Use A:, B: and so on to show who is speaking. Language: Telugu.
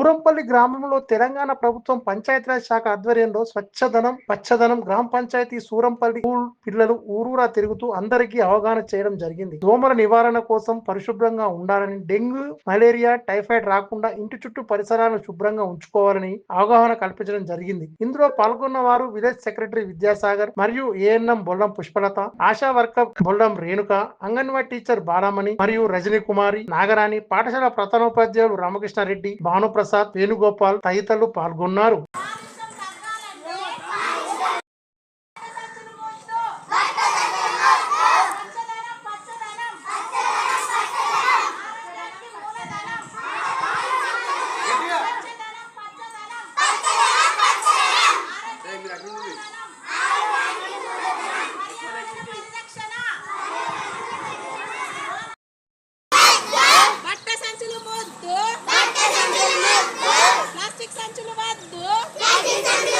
A: సూరంపల్లి గ్రామంలో తెలంగాణ ప్రభుత్వం పంచాయతీరాజ్ శాఖ ఆధ్వర్యంలో స్వచ్ఛదనం పచ్చదనం గ్రామ పంచాయతీ సూరంపల్లి స్కూల్ పిల్లలు ఊరూరా తిరుగుతూ అందరికీ అవగాహన చేయడం జరిగింది. దోమల నివారణ కోసం పరిశుభ్రంగా ఉండాలని, డెంగ్యూ, మలేరియా, టైఫాయిడ్ రాకుండా ఇంటి చుట్టూ పరిసరాలను శుభ్రంగా ఉంచుకోవాలని అవగాహన కల్పించడం జరిగింది. ఇందులో పాల్గొన్న వారు విలేజ్ సెక్రటరీ విద్యాసాగర్ మరియు ANM Bollam Pushpalatha, ASHA worker Bollam Renuka, anganwadi teacher Balamani మరియు రజనీ కుమారి, నాగరాణి, పాఠశాల ప్రధానోపాధ్యాయులు రామకృష్ణారెడ్డి, భానుప్రసాద్, వేణుగోపాల్ తదితరులు పాల్గొన్నారు.
B: ప్లాస్టిక్ సంచులు వద్దు.